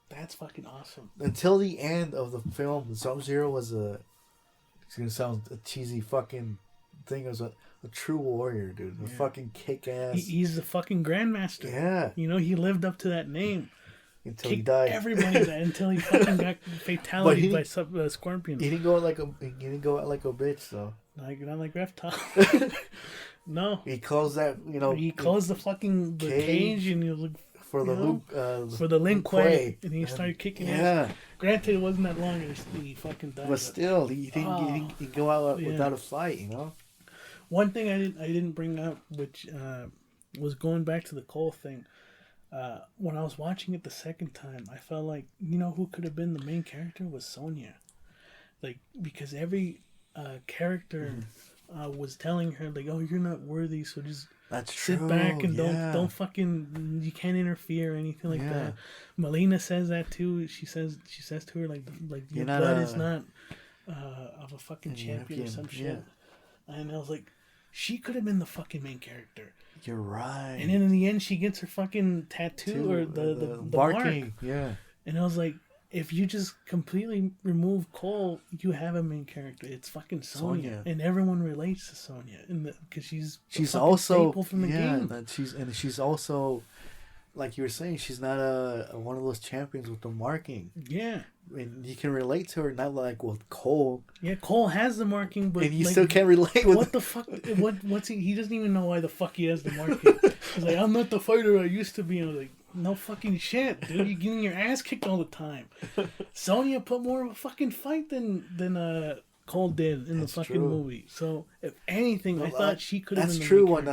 that's fucking awesome. Until the end of the film, Sub-Zero was it's gonna sound a cheesy fucking thing. It was a true warrior, dude. A fucking kick-ass. He's the fucking Grandmaster. Yeah. You know, he lived up to that name. Until he died. Everybody until he fucking got fatality by Scorpion. He didn't go out like a bitch, though. Not like Reptile. No. He closed that, He closed the fucking cage and he was like, for the Lin Kuei, and he started kicking ass. Yeah. Granted, it wasn't that long, and he fucking died. But still, he didn't go out without a fight, One thing I didn't bring up, which was going back to the Cole thing. When I was watching it the second time, I felt like, who could have been the main character was Sonya. Like, because every character was telling her, like, oh, you're not worthy, so just sit back and don't fucking, you can't interfere or anything like that. Melina says that too. She says to her, like your blood is not of a fucking champion or some shit. And I was like, she could have been the fucking main character. You're right. And then in the end, she gets her fucking tattoo or the barking. mark. Yeah. And I was like, if you just completely remove Cole, you have a main character. It's fucking Sonya. And everyone relates to Sonya, because she's also staple from the game. She's also, like you were saying, she's not a one of those champions with the marking. Yeah. And you can relate to her, not like with Cole. Yeah, Cole has the marking, but and you still can't relate with. What the fuck? What's he? He doesn't even know why the fuck he has the marking. He's like, I'm not the fighter I used to be. And I was like, no fucking shit, dude. You're getting your ass kicked all the time. Sonya put more of a fucking fight than Cole did in the fucking movie. So if anything, I thought she could have. That's true. When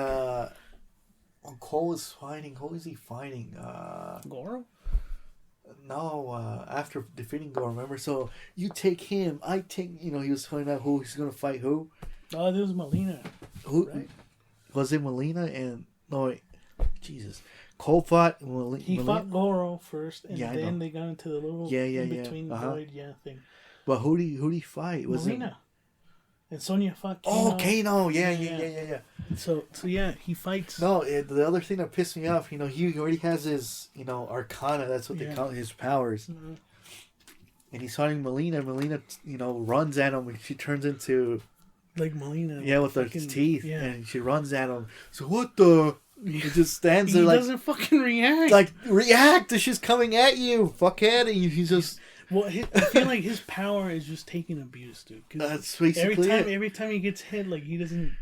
Cole was fighting, who was he fighting? Goro. No, after defeating Goro, remember? So you take him, I take. He was finding out who he's gonna fight. Who? Oh, there was Melina. Who? Right? Was it Melina and no? Jesus. Cole fought Melina. He fought Goro first, and then they got into the little in between void thing. But who did he fight? Was Melina. And Sonya fought Kano. Oh, Kano! Yeah. So yeah, he fights. No, the other thing that pissed me off, he already has his, Arcana. That's what they call his powers. Mm-hmm. And he's fighting Melina. Melina, runs at him, and she turns into like Melina. Yeah, with her teeth, and she runs at him. So what the? He just stands there he doesn't fucking react. Like react! She's coming at you, fuckhead! And he's just. Well, I feel like his power is just taking abuse, dude. That's basically every time he gets hit, like he's not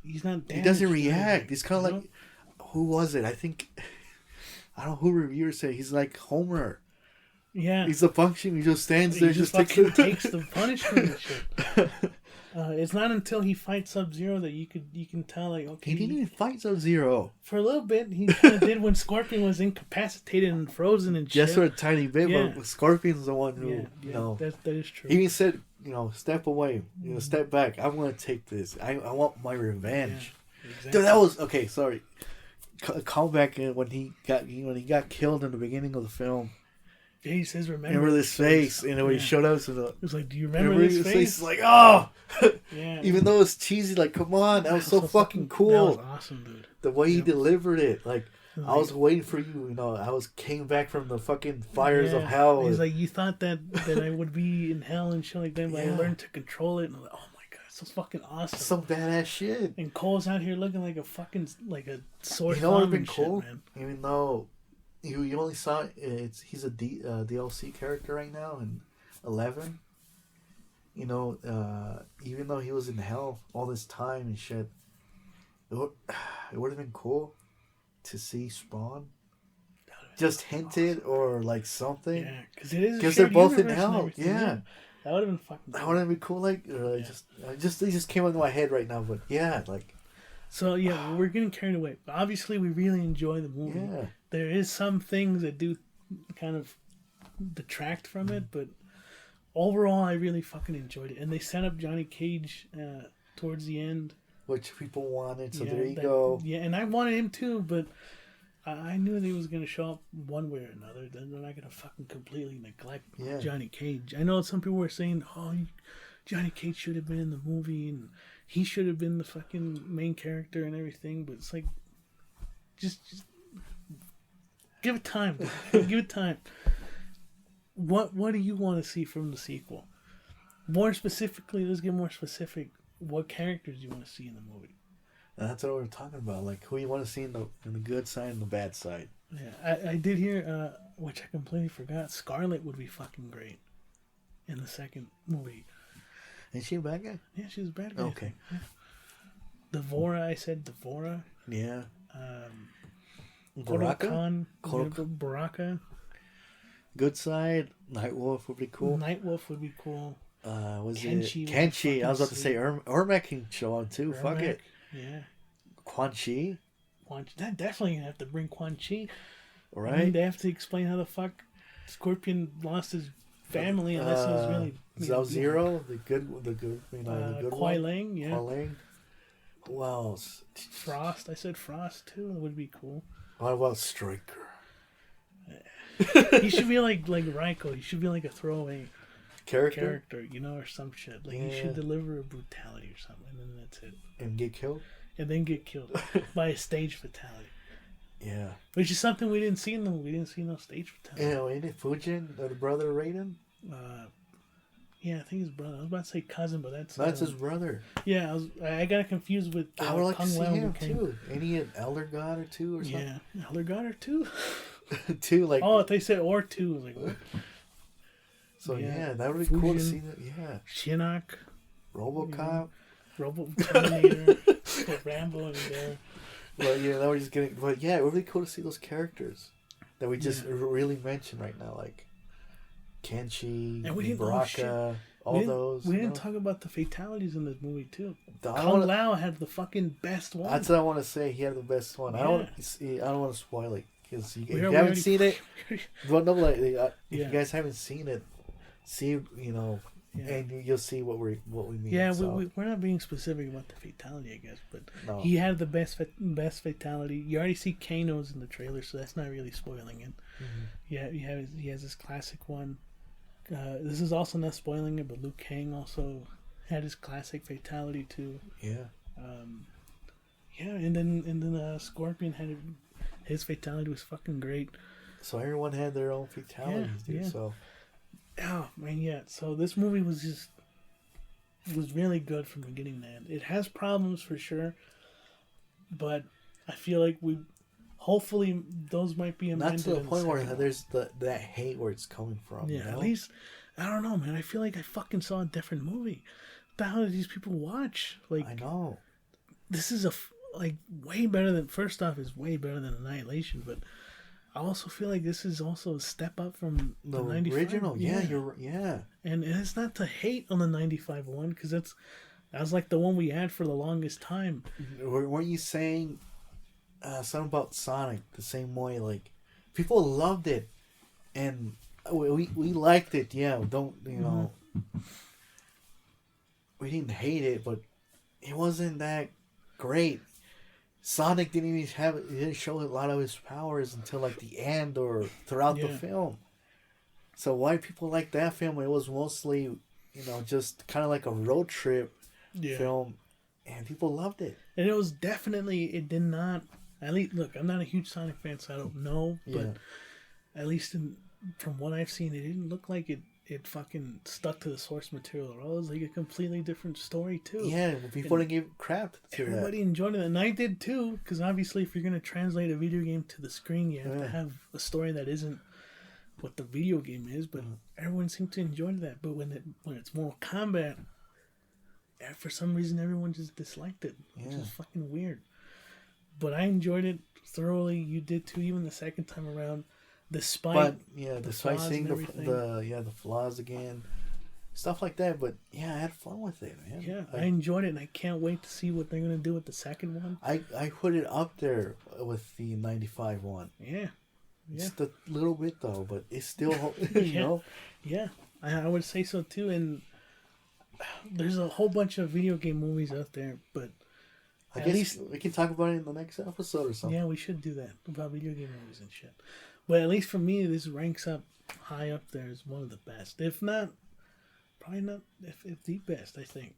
damaged. He doesn't react. He's kind of like, who was it? I think, I don't know who reviewer said he's like Homer. Yeah, he's a function. He just stands there, just takes the punishment and shit. It's not until he fights Sub-Zero that you can tell, like, okay. He didn't even fight Sub-Zero. For a little bit, he kind of did when Scorpion was incapacitated and frozen and shit. Just for a tiny bit, but Scorpion's the one who, that is true. He even said, step away, step back. I'm going to take this. I want my revenge. Yeah, exactly. Dude, that was, okay, sorry. Call back in when he got killed in the beginning of the film. Yeah, he says, remember this face. And when he showed up, it was like, do you remember this face? It's like, oh! Yeah. Even though it's cheesy, like, come on, that was so fucking cool. That was awesome, dude. The way he delivered it, like, I was waiting for you, came back from the fucking fires of hell. He's like, you thought that I would be in hell and shit like that, but I learned to control it. And I'm like, oh my god, it's so fucking awesome. Some badass shit. And Cole's out here looking like a fucking, like a sword. You know what would have been cool? Man. Even though you only saw he's a DLC character right now in 11. Even though he was in hell all this time and shit, it would have been cool to see Spawn just hinted or like something. Yeah, because they're both in hell. Yeah, that would have been fucking cool. That would have been cool. Like, they just came into my head right now. But yeah, like. So yeah, we're getting carried away. But obviously, we really enjoy the movie. Yeah. There is some things that do kind of detract from it, but overall, I really fucking enjoyed it. And they set up Johnny Cage towards the end, which people wanted. So there you go. Yeah, and I wanted him too, but I knew that he was going to show up one way or another. They're not going to fucking completely neglect Johnny Cage. I know some people were saying, "Oh, Johnny Cage should have been in the movie and he should have been the fucking main character and everything," but it's like, just give it time. Give it time. What do you want to see from the sequel? More specifically, let's get more specific. What characters do you want to see in the movie? And that's what we're talking about. Like, who you want to see in the good side and the bad side. Yeah, I did hear, which I completely forgot, Scarlet would be fucking great in the second movie. Is she a bad guy? Yeah, she's a bad guy. Okay. Yeah. Devora, I said Devora. Yeah. Baraka. Good side. Nightwolf would be cool. Nightwolf would be cool. Was Kenshi it Kenshi? I was about to say Ermac can show on too. Fuck it. Yeah. Quan Chi. That definitely have to bring Quan Chi. Right. I mean, they have to explain how the fuck Scorpion lost his family unless it was really Sub-Zero, the good the good Kuai Lang, yeah. Kuai Lang. Who else? Frost. I said Frost too. It would be cool. What about Striker? He should be like Raiko. He should be like a throwaway character, or some shit. Like, he should deliver a brutality or something, and then that's it. And get killed? And then get killed by a stage fatality. Yeah. Which is something we didn't see in them. We didn't see no stage fatality. Yeah, ain't it Fujin, the brother of Raiden? Yeah, I think his brother. I was about to say cousin, but that's his brother. Yeah, I got confused with. I would like to see him Kang. too. Ain't he an Elder God or two or something? Yeah, Elder God or two. Two, like. Oh, they said or two. I was like, what? So yeah, that would be cool to see that. Yeah. Shinnok. RoboCop. Terminator. Rambo in there. But yeah, that was just getting. But yeah, it would be cool to see those characters that we just really mentioned right now, like Kenshi, and we didn't, Baraka, all those. We didn't talk about the fatalities in this movie too. Kung Lao had the fucking best one. That's what I want to say. He had the best one. Yeah. I don't want to spoil it because if you haven't seen it, well, no, like if you guys haven't seen it, see and you'll see what we mean. Yeah, so. We're not being specific about the fatality, I guess, but he had the best fatality. You already see Kano's in the trailer, so that's not really spoiling it. Mm-hmm. Yeah, he has this classic one. This is also not spoiling it, but Liu Kang also had his classic fatality too. Yeah. And then Scorpion had his fatality was fucking great. So everyone had their own fatalities, dude. Yeah. So. Oh man, yeah. So this movie was really good from beginning to end. It has problems for sure, but I feel like hopefully those might be amended. Not to the point where there's that hate where it's coming from. Yeah, at least I don't know, man. I feel like I fucking saw a different movie. What the hell did these people watch? Like, I know this is way better than. First off, is way better than Annihilation, but. I also feel like this is also a step up from the 95 original. Yeah. And it's not to hate on the 95 one because that was like the one we had for the longest time. Weren't you saying something about Sonic the same way? Like people loved it, and we liked it. Yeah, we didn't hate it, but it wasn't that great. Sonic didn't show a lot of his powers until like the end or throughout the film. So why people like that film? It was mostly, just kind of like a road trip film, and people loved it. And it was it did not. At least, look, I'm not a huge Sonic fan, so I don't know. But at least from what I've seen, it didn't look like it fucking stuck to the source material at all. It was like a completely different story too. Yeah, people didn't give crap to everybody enjoyed it, and I did too. Because obviously, if you're gonna translate a video game to the screen, you have to have a story that isn't what the video game is. But everyone seemed to enjoy that. But when it's Mortal Kombat, for some reason, everyone just disliked it, which is fucking weird. But I enjoyed it thoroughly. You did too, even the second time around. Despite seeing the flaws again, stuff like that. But I had fun with it, man. Yeah, I enjoyed it, and I can't wait to see what they're gonna do with the second one. I put it up there with the 95 one. Yeah. Just a little bit though, but it's still you know. Yeah, I would say so too. And there's a whole bunch of video game movies out there, but I guess we can talk about it in the next episode or something. Yeah, we should do that about video game movies and shit. But at least for me, this ranks up high up there as one of the best. If not, probably not, if the best, I think.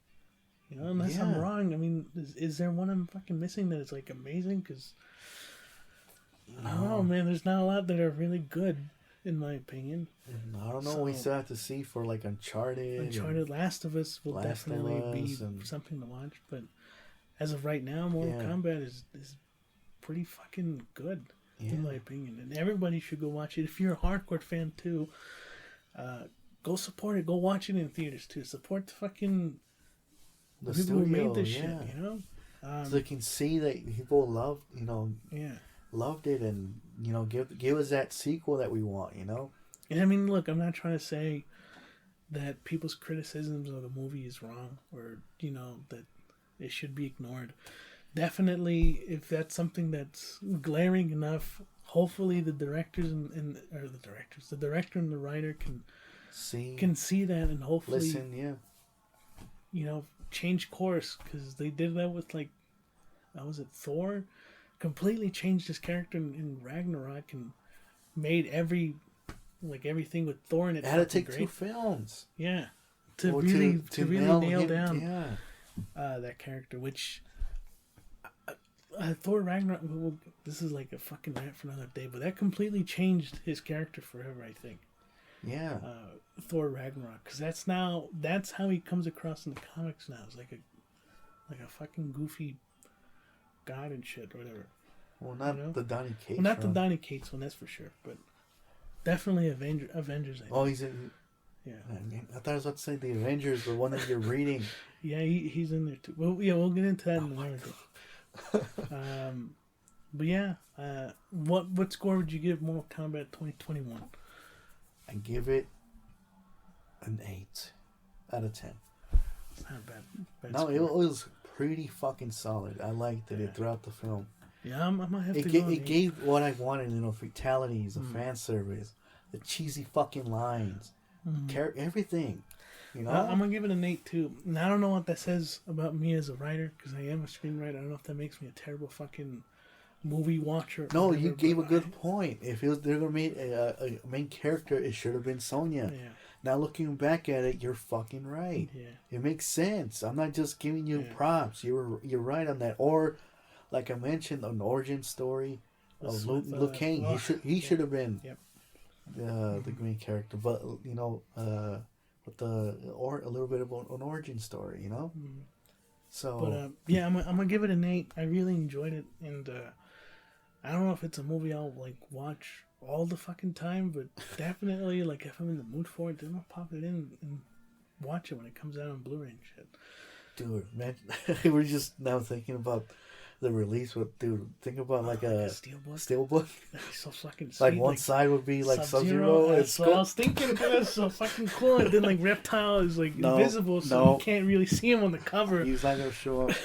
Unless I'm wrong. I mean, is there one I'm fucking missing that is like amazing? Because, I don't know, man. There's not a lot that are really good, in my opinion. I don't know. So, we still have to see for like Uncharted. Last of Us will definitely be something to watch. But as of right now, Mortal Kombat is pretty fucking good. In my opinion, and everybody should go watch it. If you're a hardcore fan too, go support it. Go watch it in theaters too. Support the fucking the people studio, who made this shit. So they can see that people loved it, and give us that sequel that we want. And I mean, look, I'm not trying to say that people's criticisms of the movie is wrong or that it should be ignored. Definitely, if that's something that's glaring enough, hopefully the directors the director and the writer can see that and hopefully listen, change course, because they did that with was it Thor? Completely changed his character in Ragnarok and made everything with Thor in it. It had to take great. 2 films. Yeah, to really nail down that character, which. Thor Ragnarok. This is like a fucking rant for another day, but that completely changed his character forever. I think. Yeah. Thor Ragnarok, because that's how he comes across in the comics now. It's like a fucking goofy god and shit or whatever. Well, not the Donny Cates. Well, not the Donny Cates one, that's for sure. But definitely Avengers. I think. Oh, he's in. Yeah. I thought I was about to say the Avengers, the one that you're reading. Yeah, he's in there too. Well, yeah, we'll get into that in a minute. But yeah, what score would you give Mortal Kombat 2021? I give it an 8 out of 10. It's not a bad No, score. it was pretty fucking solid. I liked it throughout the film. Yeah, I might have to go. It gave what I wanted, fatalities, the fan service, the cheesy fucking lines, everything. I'm gonna give it an 8 too. And I don't know what that says about me as a writer, because I am a screenwriter. I don't know if that makes me a terrible fucking movie watcher. No, you gave a good point. If they're gonna make a main character, it should have been Sonya. Yeah. Now looking back at it, you're fucking right. Yeah. It makes sense. I'm not just giving you props. You're right on that. Or, like I mentioned, an origin story of Luke Kang. He should have been the main character, but with a little bit of an origin story, So, but I'm gonna give it an 8. I really enjoyed it, and I don't know if it's a movie I'll like watch all the fucking time, but definitely like if I'm in the mood for it, then I'll pop it in and watch it when it comes out on Blu-ray and shit. Dude, man, we're just now thinking about the release. Think about like a steelbook. That'd be so fucking sweet. Like one side would be like Sub-Zero. That's what I was thinking. That's so fucking cool. And then like Reptile is like invisible, so you can't really see him on the cover. He's not gonna show up.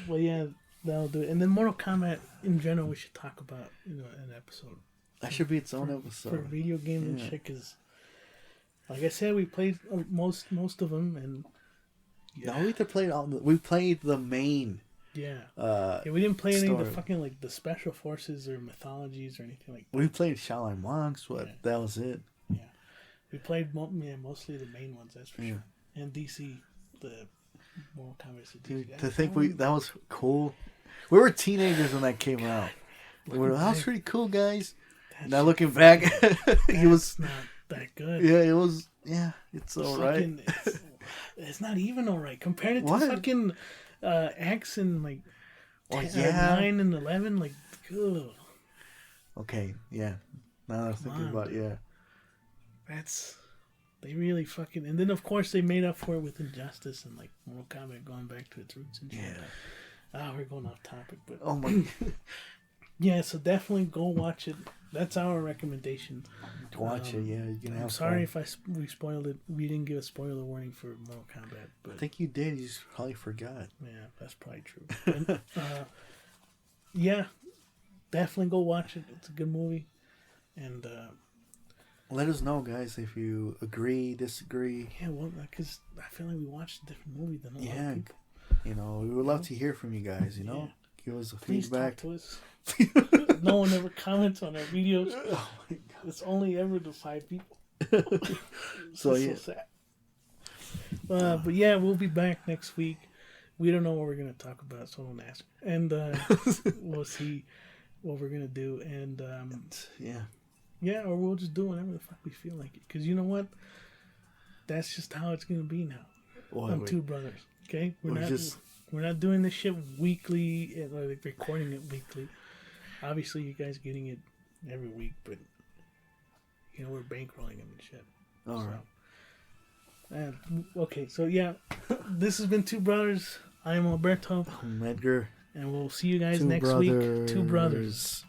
Well, yeah, that'll do it. And then Mortal Kombat in general, we should talk about an episode. That should be its own episode for video games and shit. Because, like I said, we played most of them, and no, we played we played the main. Yeah. We didn't play any of the fucking like the special forces or mythologies or anything like that. We played Shaolin Monks. That was it. Yeah. We played mostly the main ones, that's for sure. And DC, the Mortal Kombat. Dude, to think that was cool. We were teenagers when that came out. That was pretty cool, guys. Now looking back, it was not that good. Yeah, it was. Yeah, it's alright. It's not even alright compared it to fucking X and like 9 and 11. Like, ugh. Okay, yeah. Now I'm thinking about they really fucking, and then of course they made up for it with Injustice and like Mortal Kombat going back to its roots and shit. Yeah. We're going off topic, but oh my. Yeah, so definitely go watch it. That's our recommendation. Watch it, yeah. I'm sorry if we spoiled it. We didn't give a spoiler warning for Mortal Kombat, but I think you did. You just probably forgot. Yeah, that's probably true. And, yeah, definitely go watch it. It's a good movie, and let us know, guys, if you agree, disagree. Yeah, well, because I feel like we watched a different movie than a lot of people. We would love to hear from you guys. Give us a feedback. Talk to us. No one ever comments on our videos. Oh my God. It's only ever the 5 people. So sad. But yeah, we'll be back next week. We don't know what we're gonna talk about, so don't ask. And we'll see what we're gonna do. And or we'll just do whatever the fuck we feel like it. Because you know what? That's just how it's gonna be now. I'm Two Brothers. Okay, we're not doing this shit weekly, like recording it weekly. Obviously, you guys getting it every week, but we're bankrolling them and shit. All right. Okay, so yeah, this has been Two Brothers. I am Alberto. I'm Edgar. And we'll see you guys next week. Two Brothers.